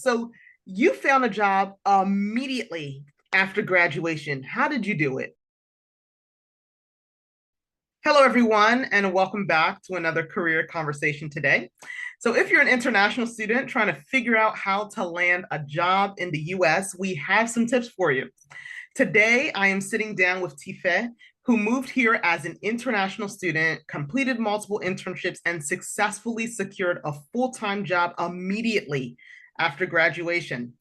So you found a job immediately after graduation. How did you do it? Hello, everyone, and welcome back to another career conversation today. So, if you're an international student trying to figure out how to land a job in the US, we have some tips for you. Today, I am sitting down with Tife, who moved here as an international student, completed multiple internships, and successfully secured a full time job immediately after graduation.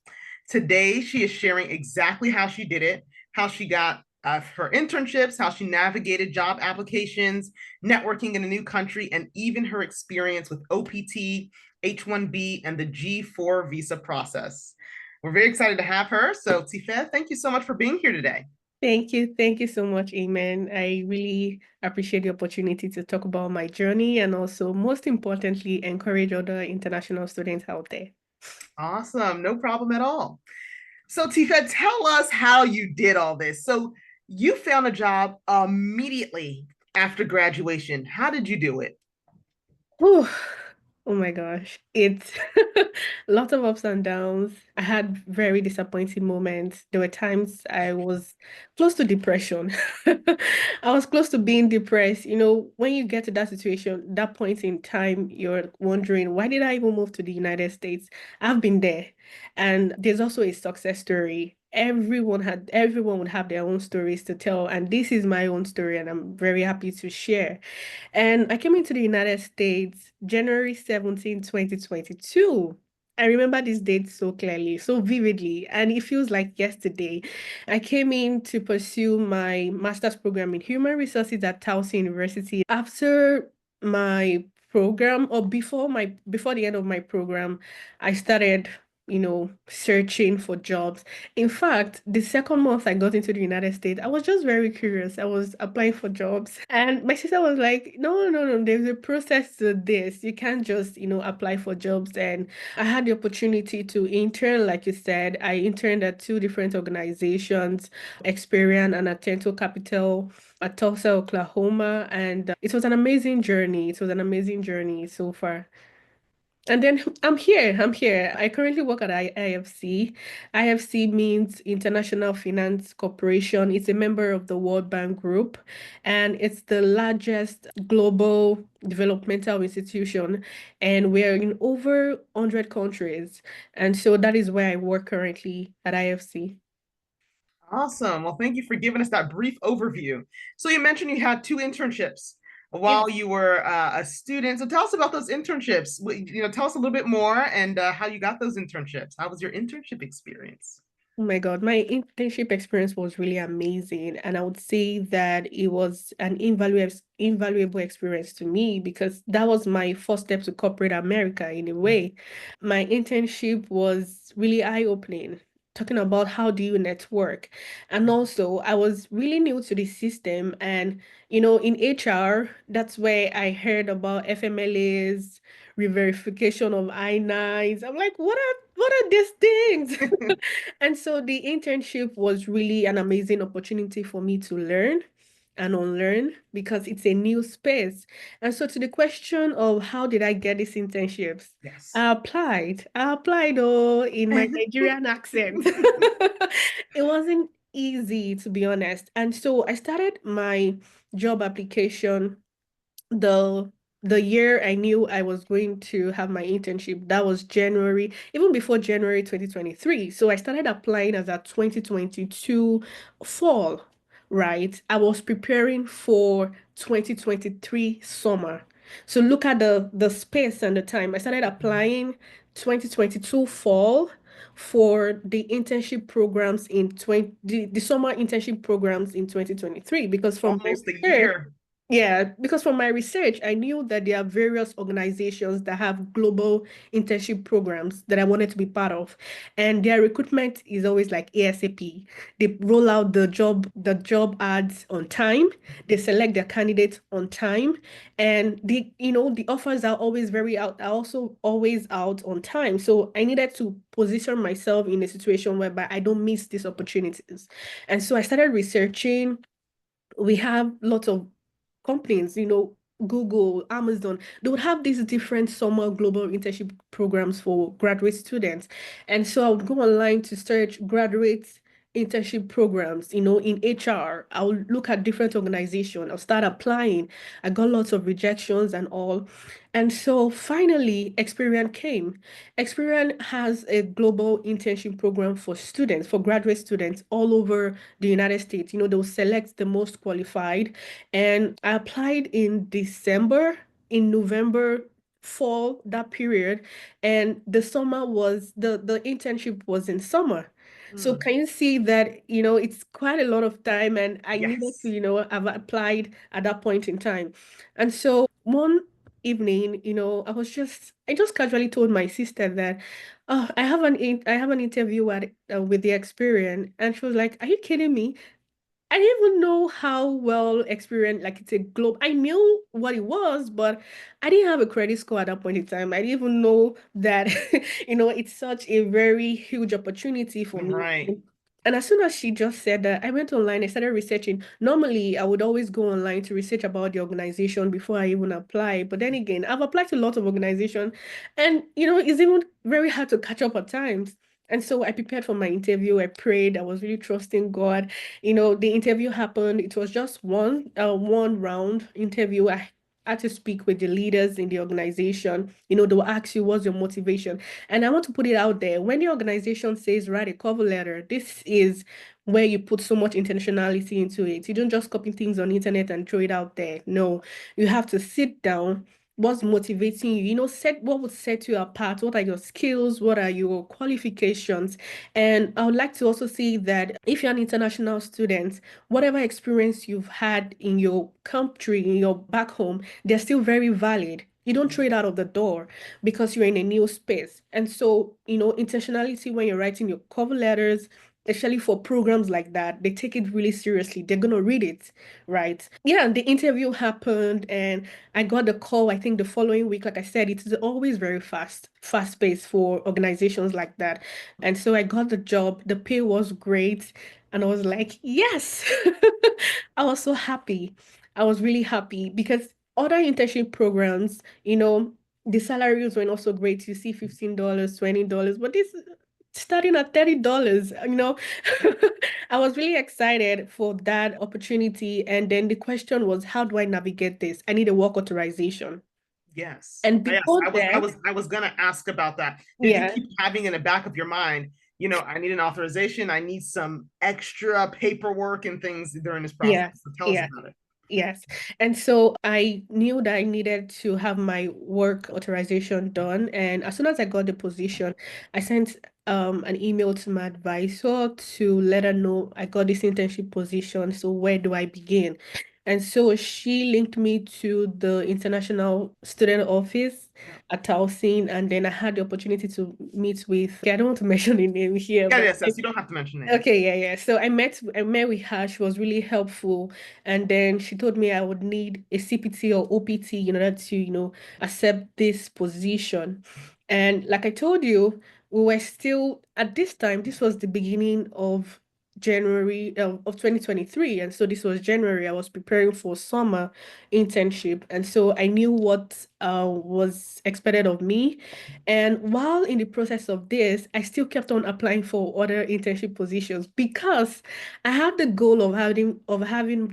Today, she is sharing exactly how she did it, how she got her internships, how she navigated job applications, networking in a new country, and even her experience with OPT, H-1B, and the G4 visa process. We're very excited to have her. So, Tife, thank you so much for being here today. Thank you. Thank you so much, Amen. I really appreciate the opportunity to talk about my journey and also, most importantly, encourage other international students out there. Awesome. No problem at all. So, Tifa, tell us how you did all this. So, you found a job immediately after graduation. How did you do it? Whew. Oh my gosh. It's lots of ups and downs. I had very disappointing moments. There were times I was close to depression. I was close to being depressed. When you get to that situation, that point in time, you're wondering, why did I even move to the United States? I've been there. And there's also a success story. Everyone would have their own stories to tell. And this is my own story, and I'm very happy to share. And I came into the United States January 17, 2022. I remember this date so clearly, so vividly, and it feels like yesterday. I came in to pursue my master's program in human resources at Towson University. After my program, or before the end of my program, I started searching for jobs. In fact, the second month I got into the United States, I was just very curious. I was applying for jobs, and my sister was like, no, no, no, there's a process to this. You can't just, apply for jobs. And I had the opportunity to intern, like you said. I interned at two different organizations, Experian and Atento Capital at Tulsa, Oklahoma. And it was an amazing journey. It was an amazing journey so far. And then I'm here. I'm here. I currently work at IFC. IFC means International Finance Corporation. It's a member of the World Bank Group, and it's the largest global developmental institution. And we're in over 100 countries. And so that is where I work currently at IFC. Awesome. Well, thank you for giving us that brief overview. So, you mentioned you had two internships while Yes. you were a student. So, tell us about those internships. Tell us a little bit more and how you got those internships. How was your internship experience? Oh my God, my internship experience was really amazing. And I would say that it was an invaluable experience to me because that was my first step to corporate America in a way. My internship was really eye-opening, talking about how do you network. And also, I was really new to the system. And, in HR, that's where I heard about FMLAs, re-verification of I-9s. I'm like, what are these things? And so the internship was really an amazing opportunity for me to learn and unlearn because it's a new space. And so to the question of how did I get these internships, Yes. I applied. I applied in my Nigerian accent. It wasn't easy, to be honest. And so I started my job application the the year I knew I was going to have my internship. That was January, even before January 2023. So I started applying as a 2022 fall, right? I was preparing for 2023 summer. So look at the space and the time. I started applying 2022 fall for the internship programs in 20 the summer internship programs in 2023 because from my Almost a research. year. Yeah, because from my research, I knew that there are various organizations that have global internship programs that I wanted to be part of. And their recruitment is always like ASAP. They roll out the job ads on time, they select their candidates on time, and the offers are also always out on time. So I needed to position myself in a situation whereby I don't miss these opportunities. And so I started researching. We have lots of companies, Google, Amazon, they would have these different summer global internship programs for graduate students. And so I would go online to search graduate internship programs, in HR. I would look at different organizations. I'll start applying. I got lots of rejections and all. And so finally, Experian came. Experian has a global internship program for students, for graduate students all over the United States. They'll select the most qualified. And I applied in December, in November, fall, that period. And the summer was the internship was in summer. So Mm. can you see that, it's quite a lot of time and I needed to, Yes. have applied at that point in time. And so one evening, I just casually told my sister that, oh, I have an interview with the Experian, and she was like, "Are you kidding me?" I didn't even know how well experienced, like it's a globe. I knew what it was, but I didn't have a credit score at that point in time. I didn't even know that, it's such a very huge opportunity for me. Right. And as soon as she just said that, I went online, I started researching. Normally, I would always go online to research about the organization before I even apply. But then again, I've applied to a lot of organizations, and it's even very hard to catch up at times. And so I prepared for my interview. I prayed. I was really trusting God. The interview happened. It was just one round interview. I had to speak with the leaders in the organization. They will ask you what's your motivation. And I want to put it out there. When the organization says write a cover letter, this is where you put so much intentionality into it. You don't just copy things on the internet and throw it out there. No, you have to sit down. What's motivating you? Set what would set you apart. What are your skills? What are your qualifications? And I would like to also see that if you're an international student, whatever experience you've had in your country, in your back home, they're still very valid. You don't throw it out of the door because you're in a new space. And so, intentionality when you're writing your cover letters, especially for programs like that, they take it really seriously. They're going to read it, right? Yeah, the interview happened and I got the call, I think the following week. Like I said, it's always very fast paced for organizations like that. And so I got the job. The pay was great. And I was like, yes. I was so happy. I was really happy because other internship programs, the salaries were not so great. You see $15, $20, but this starting at $30. I was really excited for that opportunity. And then the question was, how do I navigate this? I need a work authorization. Yes. And Yes. before that, I was gonna ask about that. Did you yeah, keep having in the back of your mind, I need an authorization, I need some extra paperwork and things during this process? yes, So tell us yes. about it. Yes. And so I knew that I needed to have my work authorization done. And as soon as I got the position, I sent an email to my advisor to let her know I got this internship position. So where do I begin? And so she linked me to the International Student Office Yeah. at Towson. And then I had the opportunity to meet with, okay, I don't want to mention the name here, Yeah, but yes, yes. You don't have to mention names. okay, yeah, yeah. So I met with her. She was really helpful. And then she told me I would need a CPT or OPT in order to, accept this position. And like I told you, we were still at this time, this was the beginning of January of 2023. And so this was January. I was preparing for summer internship. And so I knew what was expected of me. And while in the process of this, I still kept on applying for other internship positions because I had the goal of having of having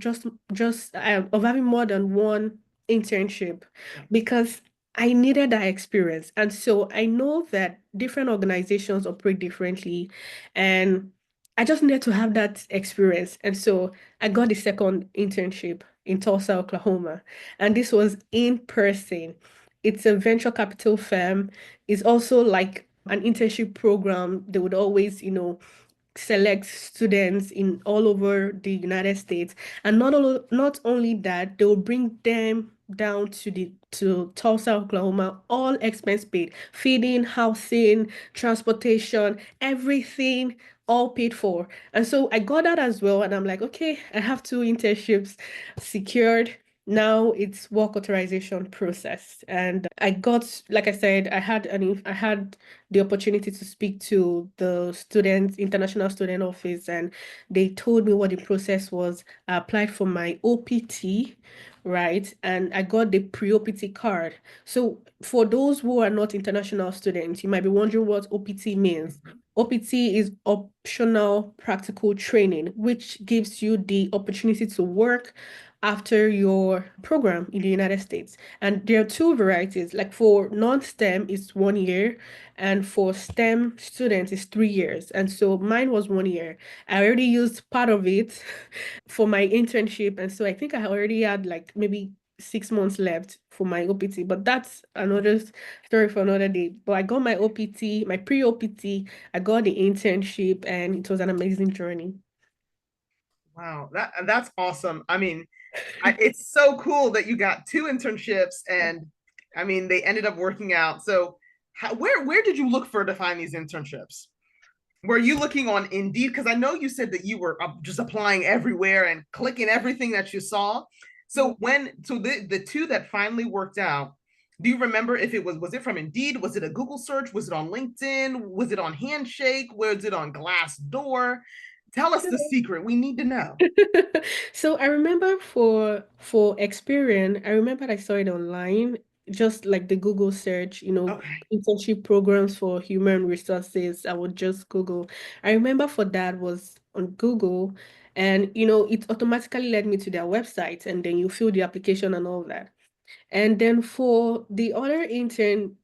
more than one internship Yeah. because I needed that experience. And so I know that different organizations operate differently, and I just needed to have that experience. And so I got the second internship in Tulsa, Oklahoma, and this was in person. It's a venture capital firm. It's also like an internship program. They would always, select students in all over the United States. And not only that, they will bring them down to Tulsa, Oklahoma, all expense paid, feeding, housing, transportation, everything all paid for. And so I got that as well. And I'm like, okay, I have two internships secured. Now it's work authorization process. And I got, like I said, I had the opportunity to speak to the international student office, and they told me what the process was. I applied for my OPT, right? And I got the pre-OPT card. So for those who are not international students, you might be wondering what OPT means. Mhm. OPT is optional practical training, which gives you the opportunity to work after your program in the United States. And there are two varieties. Like for non-STEM, it's 1 year, and for STEM students, it's 3 years. And so mine was 1 year. I already used part of it for my internship. And so I think I already had like maybe 6 months left for my OPT, but that's another story for another day. But I got my OPT, my pre-OPT, I got the internship, and it was an amazing journey. Wow, that's awesome. I mean, it's so cool that you got two internships, and I mean, they ended up working out. So, where did you look for to find these internships? Were you looking on Indeed? Because I know you said that you were just applying everywhere and clicking everything that you saw. Yeah. So the two that finally worked out, do you remember if it was it from Indeed? Was it a Google search? Was it on LinkedIn? Was it on Handshake? Was it on Glassdoor? Tell us the secret. We need to know. So I remember for Experian, I remember I saw it online, just like the Google search, Okay. internship programs for human resources. I would just Google. I remember for that was on Google, and it automatically led me to their website, and then you fill the application and all that. And then for the other internship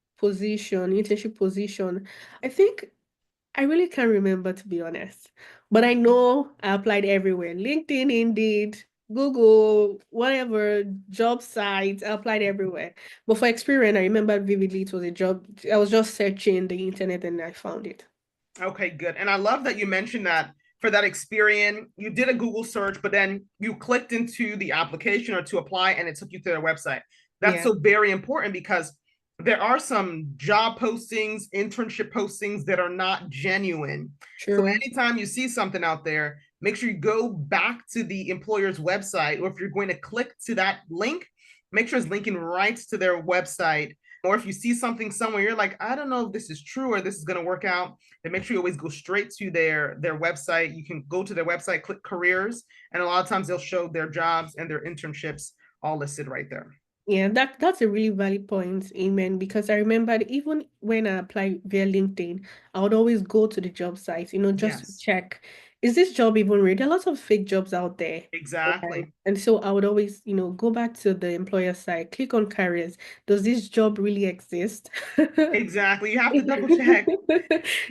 position, I think I really can't remember, to be honest. But I know I applied everywhere. LinkedIn, Indeed, Google, whatever, job sites, I applied everywhere. But for Experian, I remember vividly it was a job. I was just searching the internet and I found it. Okay, good. And I love that you mentioned that for that Experian, you did a Google search, but then you clicked into the application or to apply and it took you to their website. That's Yeah, so very important because there are some job postings, internship postings that are not genuine. So true. anytime you see something out there, make sure you go back to the employer's website, or if you're going to click to that link, make sure it's linking right to their website. Or if you see something somewhere, you're like, I don't know if this is true or this is going to work out, then make sure you always go straight to their website. You can go to their website, click careers, and a lot of times they'll show their jobs and their internships all listed right there. Yeah, that's a really valid point, Amen. Because I remember that even when I applied via LinkedIn, I would always go to the job site, just to Yes, check, is this job even real? There are lots of fake jobs out there. Right. exactly. And so I would always, go back to the employer site, click on careers. Does this job really exist? Exactly. You have to double check.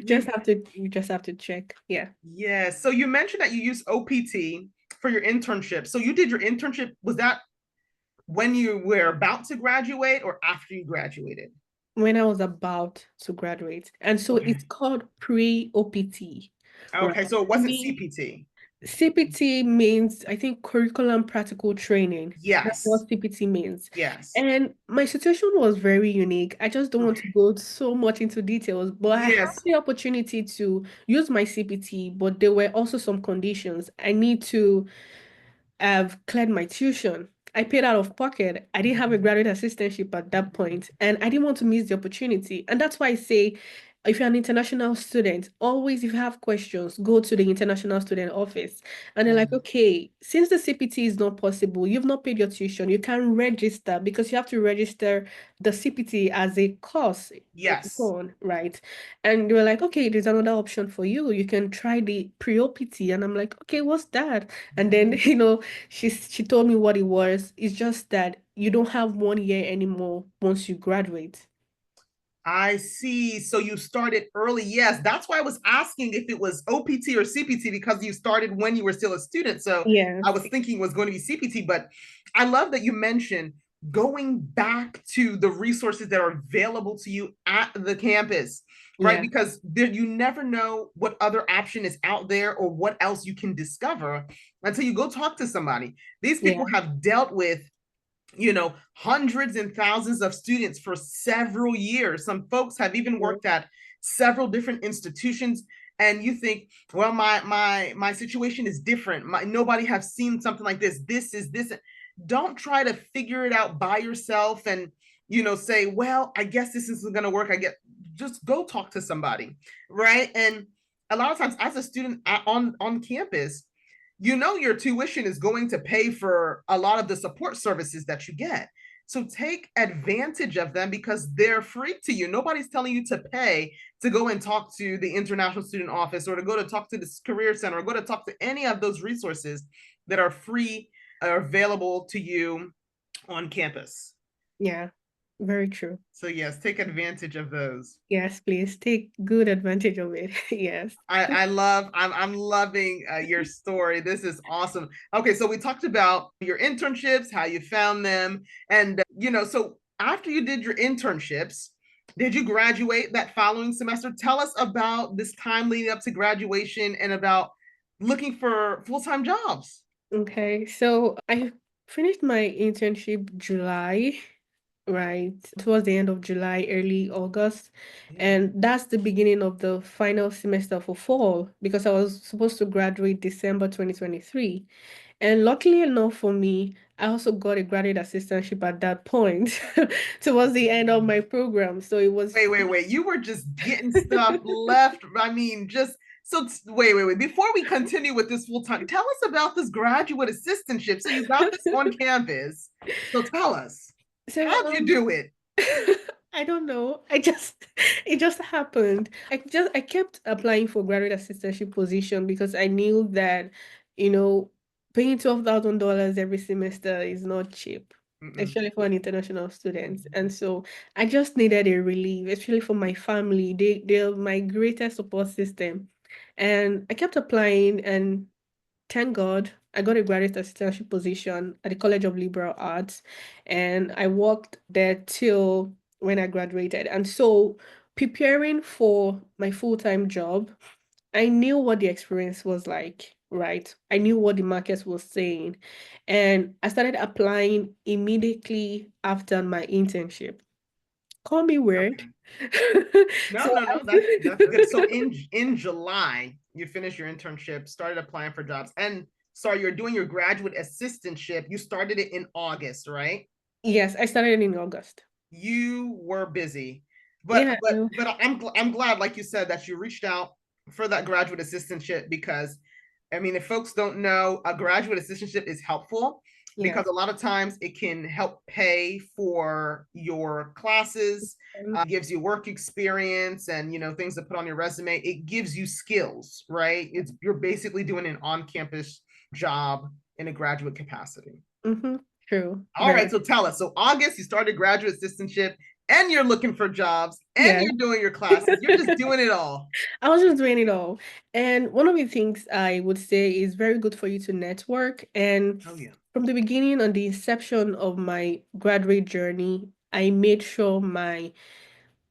Just You have to, you just have to check. Yeah. Yes. So you mentioned that you use OPT for your internship. So you did your internship, was that when you were about to graduate or after you graduated? When I was about to graduate. And so it's Okay. called pre-OPT, right? Okay. So it wasn't Pre CPT. CPT means, I think, curriculum practical training. That's Yes. what CPT means. Yes. And my situation was very unique. I just don't want to Okay. go so much into details, but I had Yes. the opportunity to use my CPT, but there were also some conditions. I need to have cleared my tuition. I paid out of pocket. I didn't have a graduate assistantship at that point, and I didn't want to miss the opportunity. And that's why I say, if you're an international student, always, if you have questions, go to the international student office. And they're like, okay, since the CPT is not possible, you've not paid your tuition, you can register because you have to register the CPT as a course on its Yes. own, right? And they were like, okay, there's another option for you. You can try the pre-OPT. And I'm like, okay, what's that? And then, she told me what it was. It's just that you don't have 1 year anymore once you graduate. I see. So you started early. Yes, that's why I was asking if it was OPT or CPT because you started when you were still a student. So I Yes. was thinking it was going to be CPT, but I love that you mentioned going back to the resources that are available to you at the campus, right? Yeah. Because you never know what other option is out there or what else you can discover until you go talk to somebody. These people Yeah. have dealt with hundreds and thousands of students for several years. Some folks have even True. worked at several different institutions, and you think, well, my situation is different. Nobody has seen something like this. This is this. Don't try to figure it out by yourself and say, well, I guess this isn't going to work. I get Just go talk to somebody, right? And a lot of times as a student on campus, you know your tuition is going to pay for a lot of the support services that you get. So take advantage of them because they're free to you. Nobody's telling you to pay to go and talk to the International Student Office or to go to talk to this Career Center or go to talk to any of those resources that are free or available to you on campus. Yeah, very true. So yes, take advantage of those. Yes, please take good advantage of it. Yes. I'm loving your story. This is awesome. Okay, so we talked about your internships, how you found them, and so after you did your internships, did you graduate that following semester? Tell us about this time leading up to graduation and about looking for full-time jobs. Okay, so I finished my internship July, right? Towards the end of July, early August. Yeah. And that's the beginning of the final semester for fall because I was supposed to graduate December 2023. And luckily enough for me, I also got a graduate assistantship at that point towards the end of my program. So it was, Wait. You were just getting stuff left. I mean, just so wait. Before we continue with this full time, tell us about this graduate assistantship. So you got this on campus. So tell us, so how'd you do it? I don't know. It just happened. I kept applying for graduate assistantship position because I knew that, you know, paying $12,000 every semester is not cheap, Mm-mm. especially for an international student. And so I just needed a relief, especially for my family. They're my greatest support system. And I kept applying and thank God, I got a graduate assistantship position at the College of Liberal Arts, and I worked there till when I graduated. And so, preparing for my full-time job, I knew what the experience was like, right? I knew what the market was saying, and I started applying immediately after my internship. Call me weird. Okay. So No. That's good. So in July, you finished your internship, started applying for jobs, and sorry, you're doing your graduate assistantship. You started it in August, right? yes, I started in August. You were busy, but Yeah. I'm glad, like you said, that you reached out for that graduate assistantship because, I mean, if folks don't know, a graduate assistantship is helpful because Yes. a lot of times it can help pay for your classes, gives you work experience and things to put on your resume. It gives you skills, right? You're basically doing an on-campus job in a graduate capacity. Mm-hmm. True. All Very. right, so tell us. So August, you started graduate assistantship, and you're looking for jobs, and Yeah. you're doing your classes. You're just doing it all. I was just doing it all. And one of the things I would say is very good for you to network. And Oh yeah. from the beginning, on the inception of my graduate journey, I made sure my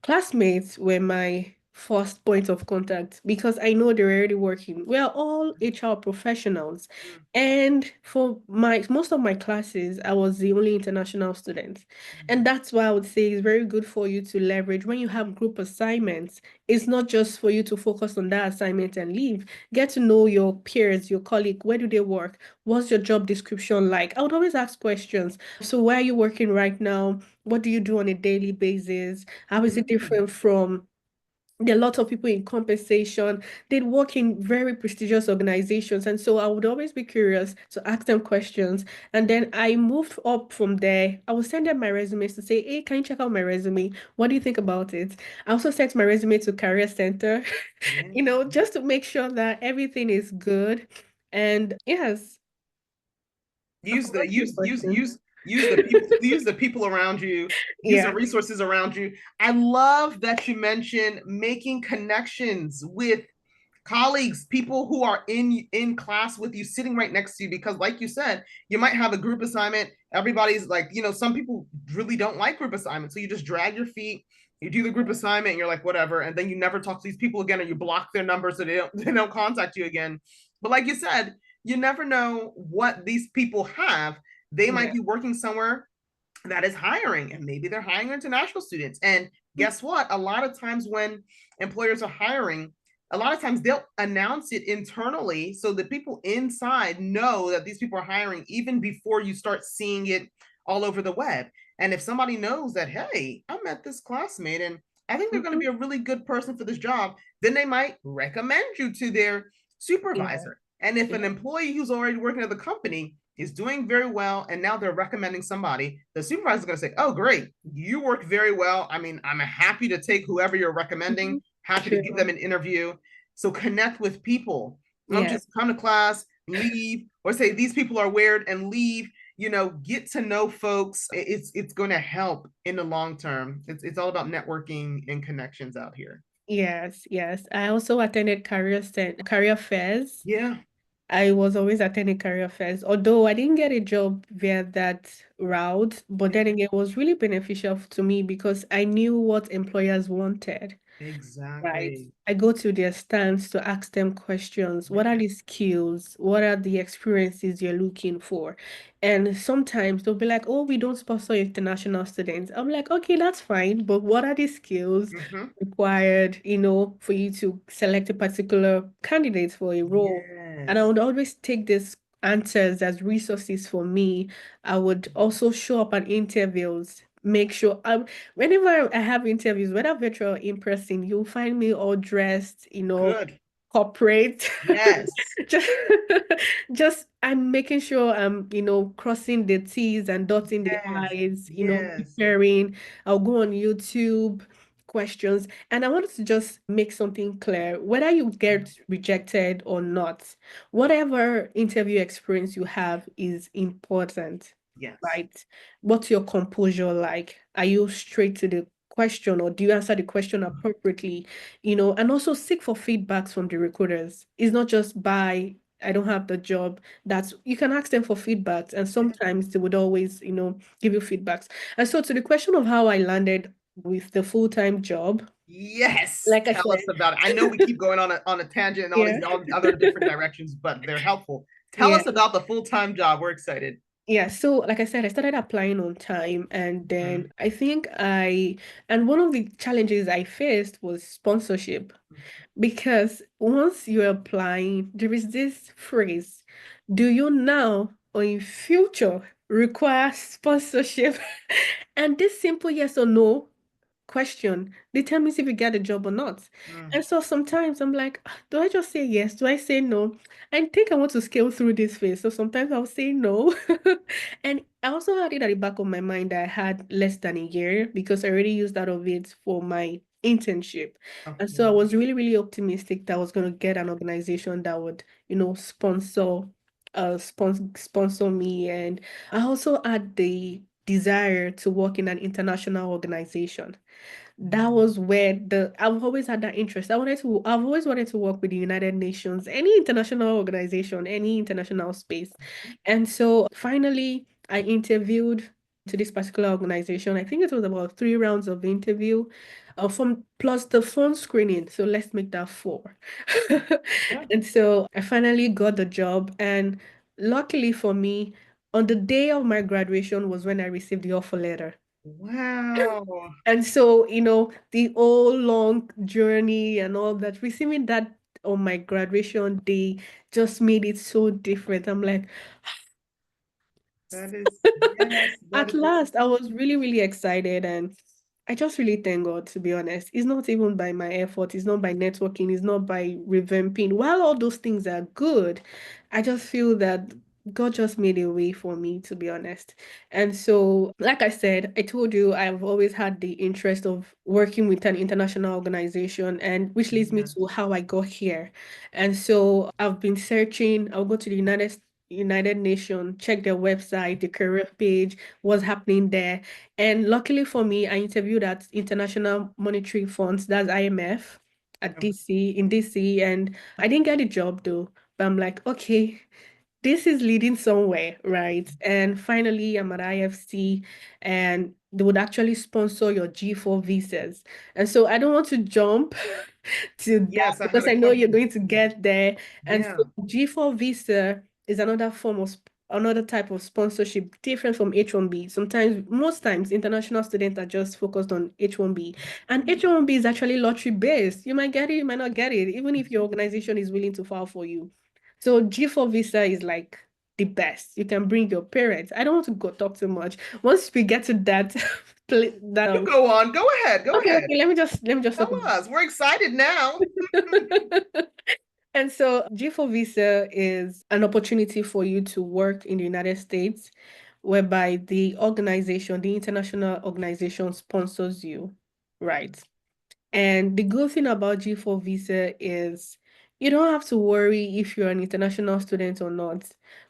classmates were my first point of contact because I know they're already working. We are all HR professionals. Mm, And for my most of my classes, I was the only international student. And that's why I would say it's very good for you to leverage when you have group assignments. It's not just for you to focus on that assignment and leave. Get to know your peers, your colleague, where do they work? What's your job description like? I would always ask questions. So where are you working right now? What do you do on a daily basis? How is it mm, different from there are lots of people in compensation. They work in very prestigious organizations. And so I would always be curious to ask them questions. And then I moved up from there. I would send them my resumes to say, hey, can you check out my resume? What do you think about it? I also sent my resume to Career Center, yeah. just to make sure that everything is good. And yes, I Use the forgot your use use question. use use the people use the people around you. Use the Yeah, resources around you. I love that you mentioned making connections with colleagues, people who are in class with you, sitting right next to you, because like you said, you might have a group assignment. Everybody's like, some people really don't like group assignments, so you just drag your feet, you do the group assignment, and you're like, whatever, and then you never talk to these people again, or you block their numbers so they don't contact you again. But like you said, you never know what these people have. They might yeah. be working somewhere that is hiring, and maybe they're hiring international students. And guess what, a lot of times when employers are hiring, a lot of times they'll announce it internally so that people inside know that these people are hiring even before you start seeing it all over the web. And if somebody knows that, hey, I met this classmate and I think they're going to Mhm. be a really good person for this job, then they might recommend you to their Yeah. supervisor. And if an Yeah. employee who's already working at the company is doing very well and now they're recommending somebody, the supervisor is going to say, oh, great, you work very well. I mean, I'm happy to take whoever you're recommending, Mhm. happy to give them True. an interview. So connect with people. Don't Yes. just come to class, leave, or say these people are weird and leave. Get to know folks. It's going to help in the long term. It's all about networking and connections out here. Yes, yes. I also attended career fairs. Yeah, I was always attending career fairs, although I didn't get a job via that route, but then again, it was really beneficial to me because I knew what employers wanted. Right. exactly. I go to their stands to ask them questions. What are Yeah. the skills? What are the experiences you're looking for? And sometimes they'll be like, oh, we don't sponsor international students. I'm like, okay, that's fine. But what are the skills Mm-hmm. required, for you to select a particular candidate for a role? And I Yes. would always take these answers as resources for me. I would also show up at interviews, make sure whenever I have interviews, whether virtual or in person, you'll find me all dressed, Good. corporate. Yes. Just, just I'm making sure I'm, crossing the T's and dotting the Yes. I's, Yes. preparing. I'll go on YouTube questions. And I wanted to just make something clear, whether you get rejected or not, whatever interview experience you have is important, Yes. right? What's your composure like? Are you straight to the question or do you answer the question appropriately? And also seek for feedbacks from the recruiters. It's not just by I don't have the job. That's you can ask them for feedbacks, and sometimes they would always, give you feedbacks. And so to the question of how I landed with the full-time job, Yes. like I Tell us said, about it. I know we keep going on a tangent and yeah, all these other different directions, but they're helpful. Tell yeah. us about the full-time job. We're excited. Yeah, so like I said, I started applying on time, and then Mhm. and one of the challenges I faced was sponsorship. Because once you're applying, there is this phrase, do you now or in future require sponsorship? And this simple yes or no question determines if you get a job or not. Mm. And so sometimes I'm like, "Ah, do I just say yes? Do I say no? I think I want to scale through this phase. So sometimes I'll say no." And I also had it at the back of my mind that I had less than a year because I already used out of it for my internship. And so I Okay. was really, really optimistic that I was going to get an organization that would, sponsor me. And I also had the desire to work in an international organization. That was where I've always had that interest. I've always wanted to work with the United Nations, any international organization, any international space. And so finally I interviewed to this particular organization. I think it was about 3 rounds of interview, from plus the phone screening. So let's make that four. Yeah. And so I finally got the job. And luckily for me, on the day of my graduation was when I received the offer letter. Wow. And so, the whole long journey and all that, receiving that on my graduation day just made it so different. I'm like, That is, yes, that at is, last, I was really, really excited. And I just really thank God, to be honest. It's not even by my effort, it's not by networking, it's not by revamping. While all those things are good, I just feel that God just made a way for me, to be honest. And so, like I said, I told you I've always had the interest of working with an international organization, and which leads me yeah. to how I got here. And so I've been searching, I'll go to the United Nations, check their website, the career page, what's happening there. And luckily for me, I interviewed at International Monetary Funds, that's IMF, at DC, and I didn't get a job though. But I'm like, okay, this is leading somewhere, right? And finally, I'm at IFC, and they would actually sponsor your G4 visas. And so I don't want to jump to that Yes, I had because a I know you're question. going to get there. And Yeah. so G4 visa is another type of sponsorship different from H1B. Sometimes, most times, international students are just focused on H1B. And H1B is actually lottery based. You might get it, you might not get it, even if your organization is willing to file for you. So G4 visa is like the best. You can bring your parents. I don't want to go talk too much. Once we get to that, You go on. Go ahead. Go okay, ahead. okay, let me just Tell talk about us. We're excited now. it. And so G4 visa is an opportunity for you to work in the United States, whereby the organization, the international organization sponsors you, right? And the good thing about G4 visa is you don't have to worry if you're an international student or not.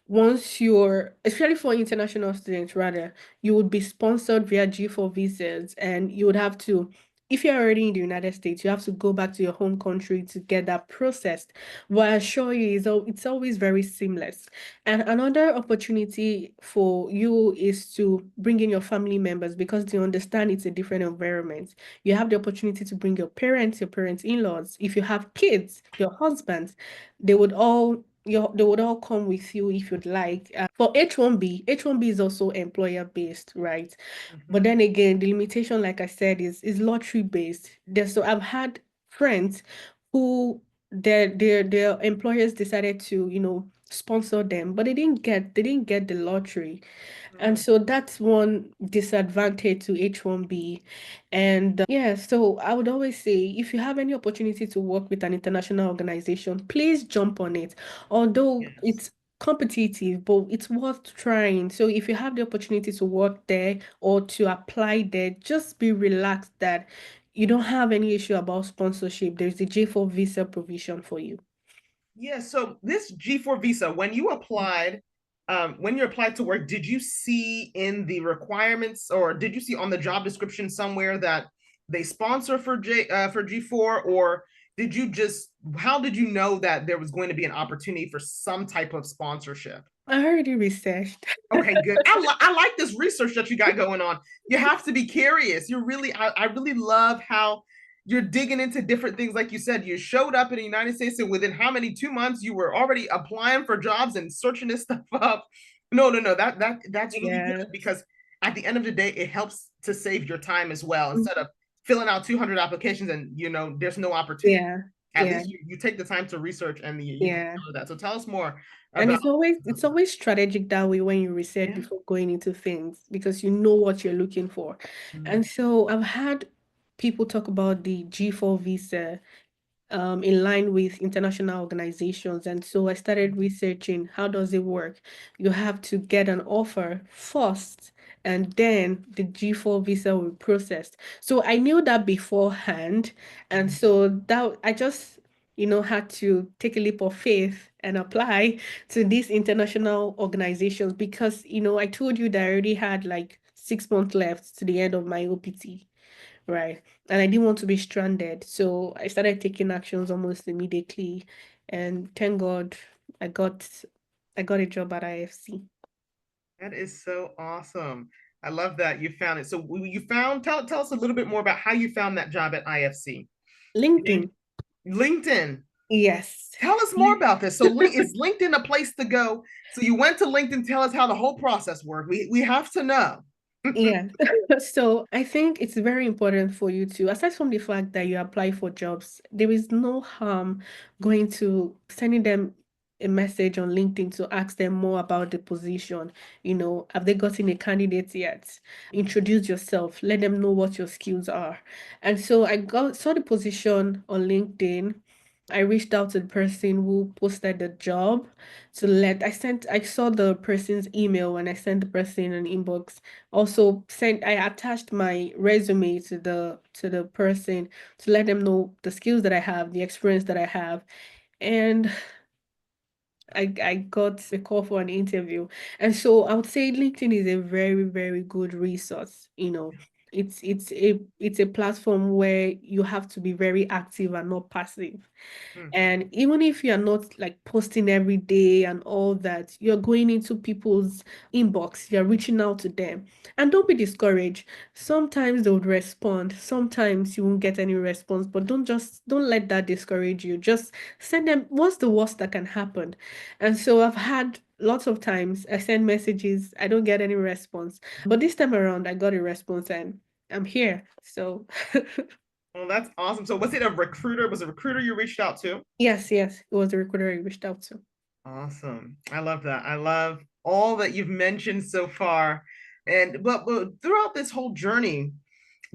Once you're, especially for international students, rather, you would be sponsored via G4 visas, and you would have to, if you're already in the United States, you have to go back to your home country to get that processed. But I assure you, it's always very seamless. And another opportunity for you is to bring in your family members because they understand it's a different environment. You have the opportunity to bring your parents' in-laws. If you have kids, your husbands, they would all come with you if you'd like. For H1B, H1B is also employer based, right? But Mhm. then again, the limitation, like I said, is lottery based. So I've had friends who their employers decided to, sponsor them, but they didn't get the lottery. And Mm. so that's one disadvantage to H1B. And yeah, so I would always say if you have any opportunity to work with an international organization, please jump on it. Although Yes. it's competitive, but it's worth trying. So if you have the opportunity to work there or to apply there, just be relaxed that you don't have any issue about sponsorship. There's the J4 visa provision for you. Yeah, so this G4 visa, when you applied to work, did you see in the requirements or did you see on the job description somewhere that they sponsor for G4, or did you just how did you know that there was going to be an opportunity for some type of sponsorship? I already researched. Okay, good. I like this research that you got going on. You have to be curious. I really love how you're digging into different things. Like you said, you showed up in the United States, and within how many 2 months you were already applying for jobs and searching this stuff up. No. That's really good Yeah. because at the end of the day, it helps to save your time as well. Instead of filling out 200 applications and there's no opportunity. Yeah. At Yeah. least you take the time to research and you can Yeah. cover that. So tell us more And about. it's always strategic that way when you research Yeah. before going into things because you know what you're looking for. Mm. And so I've had people talk about the G4 visa in line with international organizations. And so I started researching how does it work? You have to get an offer first, and then the G4 visa will be processed. So I knew that beforehand. And so that I just, had to take a leap of faith and apply to these international organizations because, I told you that I already had like 6 months left to the end of my OPT. Right. And I didn't want to be stranded. So I started taking actions almost immediately. And thank God I got I got a job at IFC. That is so awesome. I love that you found it. So you found tell us a little bit more about how you found that job at IFC. LinkedIn. LinkedIn. Yes. Tell us more about this. So is LinkedIn a place to go? So you went to LinkedIn. Tell us how the whole process worked. We have to know. Yeah. So I think it's very important for you to, aside from the fact that you apply for jobs, there is no harm going to sending them a message on LinkedIn to ask them more about the position. Have they gotten a candidate yet? Introduce yourself, let them know what your skills are. And so saw the position on LinkedIn. I reached out to the person who posted the job I saw the person's email and I sent the person an inbox. Also I attached my resume to the person to let them know the skills that I have, the experience that I have. And I got a call for an interview. And so I would say LinkedIn is a very, very good resource. It's a platform where you have to be very active and not passive. Mhm. And even if you're not like posting every day and all that, you're going into people's inbox, you're reaching out to them. And don't be discouraged. Sometimes they would respond, sometimes you won't get any response, but don't let that discourage you. Just send them, what's the worst that can happen? And so I've had lots of times I send messages, I don't get any response. But this time around I got a response and I'm here. So Well, that's awesome. So was it a recruiter? Was it a recruiter you reached out to? yes, it was the recruiter I reached out to. Awesome. I love that. I love all that you've mentioned so far. And but throughout this whole journey,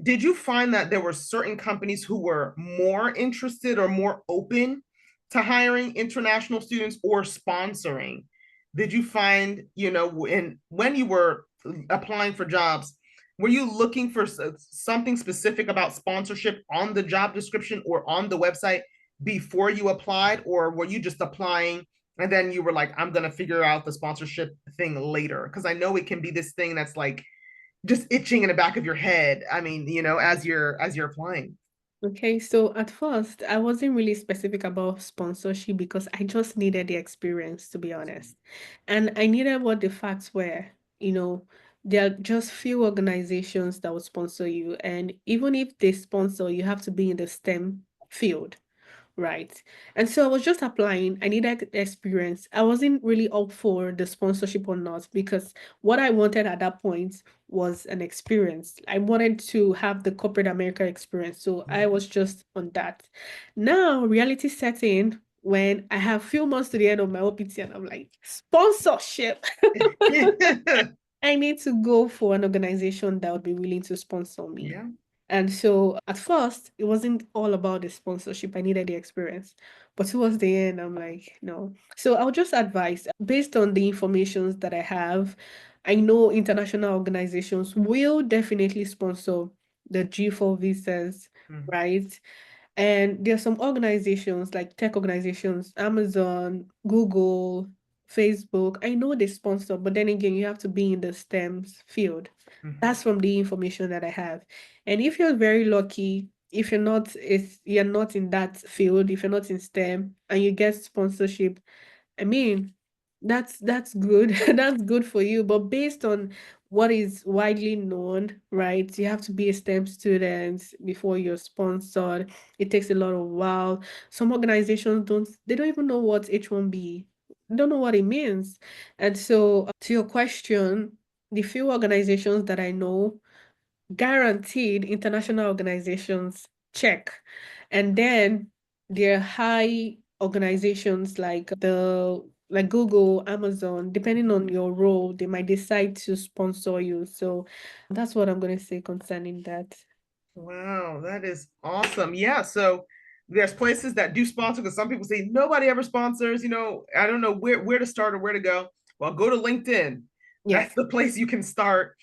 did you find that there were certain companies who were more interested or more open to hiring international students or sponsoring? Did you find, when you were applying for jobs, were you looking for something specific about sponsorship on the job description or on the website before you applied, or were you just applying and then you were like, I'm going to figure out the sponsorship thing later? Because I know it can be this thing that's like just itching in the back of your head. I mean, as you're applying. Okay, so at first, I wasn't really specific about sponsorship because I just needed the experience, to be honest. And I needed what the facts were. You know, there are just few organizations that will sponsor you. And even if they sponsor, you have to be in the STEM field. Right. And so I was just applying. I needed experience. I wasn't really up for the sponsorship or not because what I wanted at that point was an experience. I wanted to have the corporate America experience. So I was just on that. Now reality set in when I have few months to the end of my OPT and I'm like, sponsorship. I need to go for an organization that would be willing to sponsor me. Yeah. And so at first, it wasn't all about the sponsorship. I needed the experience. But towards the end, I'm like, no. So I'll just advise based on the informations that I have, I know international organizations will definitely sponsor the G4 visas, Mhm. right? And there are some organizations like tech organizations, Amazon, Google, Facebook. I know they sponsor, but then again, you have to be in the STEMs field. Mhm. That's from the information that I have. And if you're very lucky, if you're not in that field, if you're not in STEM and you get sponsorship, I mean, that's good. That's good for you. But based on what is widely known, right? You have to be a STEM student before you're sponsored. It takes a lot of while. Some organizations they don't even know what H1B, don't know what it means. And so to your question, the few organizations that I know guaranteed international organizations check. And then there are high organizations like Google, Amazon, depending on your role, they might decide to sponsor you. So that's what I'm going to say concerning that. Wow, that is awesome. Yeah, so there's places that do sponsor because some people say nobody ever sponsors. I don't know where to start or where to go. Well, go to LinkedIn. Yeah. That's the place you can start.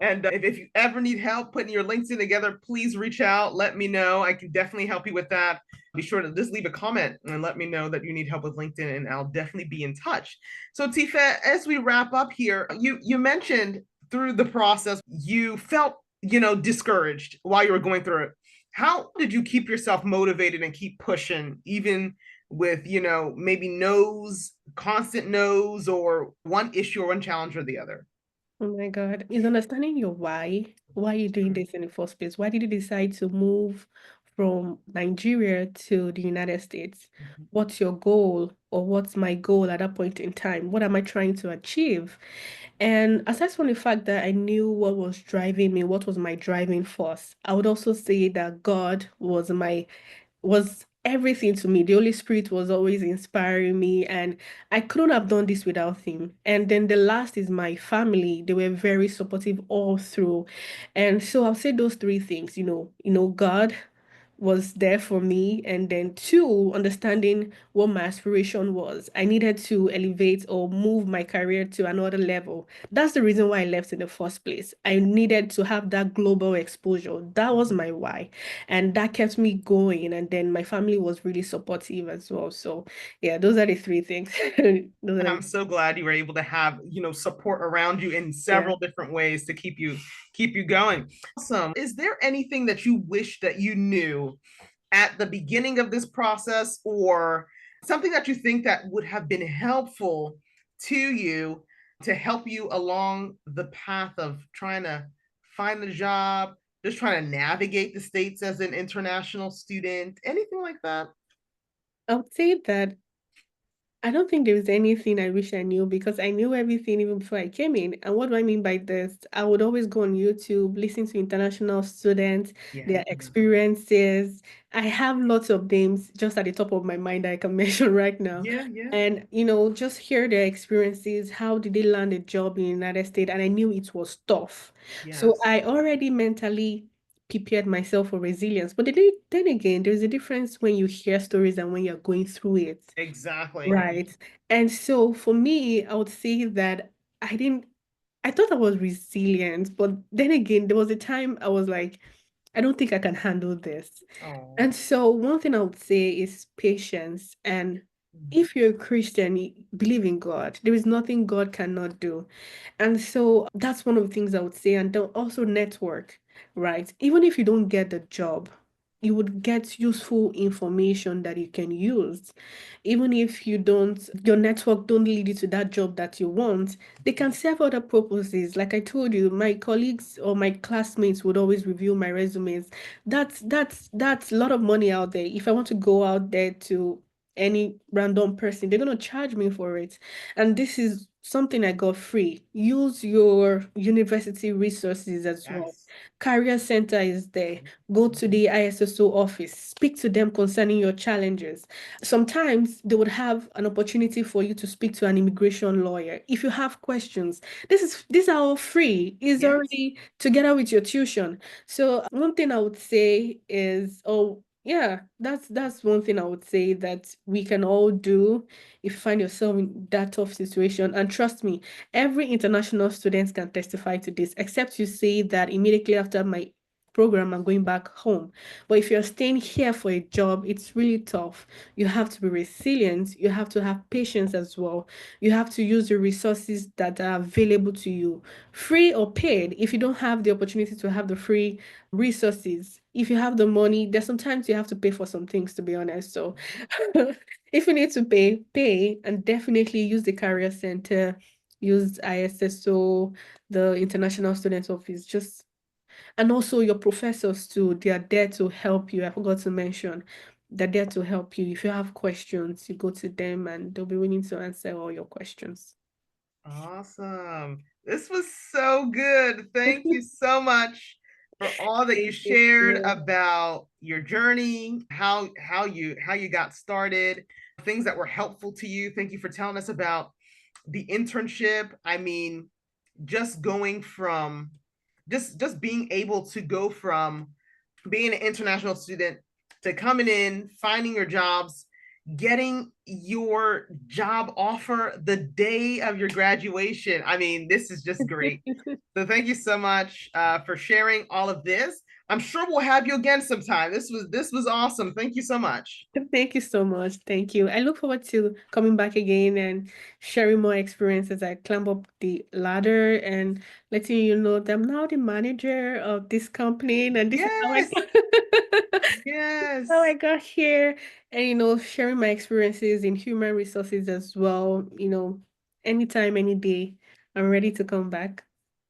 And if you ever need help putting your LinkedIn together, please reach out. Let me know. I can definitely help you with that. Be sure to just leave a comment and let me know that you need help with LinkedIn, and I'll definitely be in touch. So, Tifa, as we wrap up here, you mentioned through the process you felt discouraged while you were going through it. How did you keep yourself motivated and keep pushing, even with, maybe no's, constant no's, or one issue or one challenge or the other? Oh my God. Is understanding your why. Why are you doing Mhm. this in the first place? Why did you decide to move from Nigeria to the United States? What's your goal or what's my goal at that point in time? What am I trying to achieve? And aside from the fact that I knew what was driving me, what was my driving force, I would also say that God was everything to me. The Holy Spirit was always inspiring me, and I couldn't have done this without him. And then the last is my family. They were very supportive all through. And so I'll say those three things, God was there for me. And then two, understanding what my aspiration was. I needed to elevate or move my career to another level. That's the reason why I left in the first place. I needed to have that global exposure. That was my why. And that kept me going. And then my family was really supportive as well. So yeah, those are the three things. Those are I'm the, so glad you were able to have, support around you in yeah. several different ways to keep you going. Awesome. Is there anything that you wish that you knew at the beginning of this process, or something that you think that would have been helpful to you to help you along the path of trying to find a job, just trying to navigate the States as an international student, anything like that? I would say that I don't think there's anything I wish I knew because I knew everything even before I came in. And what do I mean by this? I would always go on YouTube, listen to international students, Yeah. their experiences. I have lots of names just at the top of my mind that I can mention right now. Yeah, yeah. And, just hear their experiences. How did they land a job in the United States? And I knew it was tough. So Yes. I already mentally prepared myself for resilience. But then again, there's a difference when you hear stories and when you're going through it. Exactly. Right. And so for me, I would say that I didn't, I thought I was resilient, but then again, there was a time I was like, I don't think I can handle this. Oh. And so one thing I would say is patience. And if you're a Christian, you believe in God. There is nothing God cannot do. And so that's one of the things I would say. And then also network, right? Even if you don't get the job, you would get useful information that you can use. Even if you don't, your network don't lead you to that job that you want, they can serve other purposes. Like I told you, my colleagues or my classmates would always review my resumes. That's a lot of money out there. If I want to go out there to any random person, they're going to charge me for it. And this is something I got free. Use your university resources as well. Yes. Career Center is there. Go to the ISSO office, speak to them concerning your challenges. Sometimes they would have an opportunity for you to speak to an immigration lawyer. If you have questions, these are all free. It's Yes. already together with your tuition. So one thing I would say is, oh yeah, that's one thing I would say that we can all do if you find yourself in that tough situation. And trust me, every international student can testify to this, except you say that immediately after my program, I'm going back home. But if you're staying here for a job, it's really tough. You have to be resilient. You have to have patience as well. You have to use the resources that are available to you, free or paid. If you don't have the opportunity to have the free resources, if you have the money, there's sometimes you have to pay for some things, to be honest. So if you need to pay, pay, and definitely use the career center, use ISSO, the International Student Office, just and also your professors too, they are there to help you. I forgot to mention, they're there to help you. If you have questions, you go to them and they'll be willing to answer all your questions. Awesome. This was so good. Thank you so much for all that you Thank you shared too. about your journey, how you got started, things that were helpful to you. Thank you for telling us about the internship. I mean, just going from just being able to go from being an international student to coming in, finding your jobs, getting your job offer the day of your graduation. I mean, this is just great. So thank you so much for sharing all of this. I'm sure we'll have you again sometime. This was awesome. Thank you so much. Thank you so much. Thank you. I look forward to coming back again and sharing more experience as I climb up the ladder and letting you know that I'm now the manager of this company and this is how I Yes, how I yes. got here and sharing my experiences in human resources as well, anytime, any day. I'm ready to come back.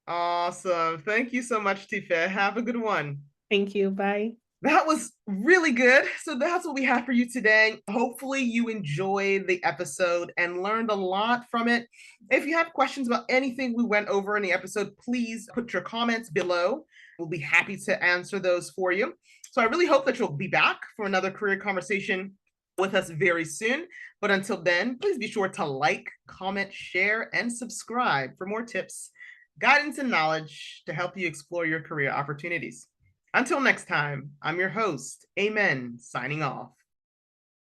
Awesome. Thank you so much, Tifa. Have a good one. Thank you. Bye. That was really good. So that's what we have for you today. Hopefully, you enjoyed the episode and learned a lot from it. If you have questions about anything we went over in the episode, please put your comments below. We'll be happy to answer those for you. So I really hope that you'll be back for another career conversation with us very soon. But until then, please be sure to like, comment, share, and subscribe for more tips, guidance, and knowledge to help you explore your career opportunities. Until next time, I'm your host, Amen, signing off.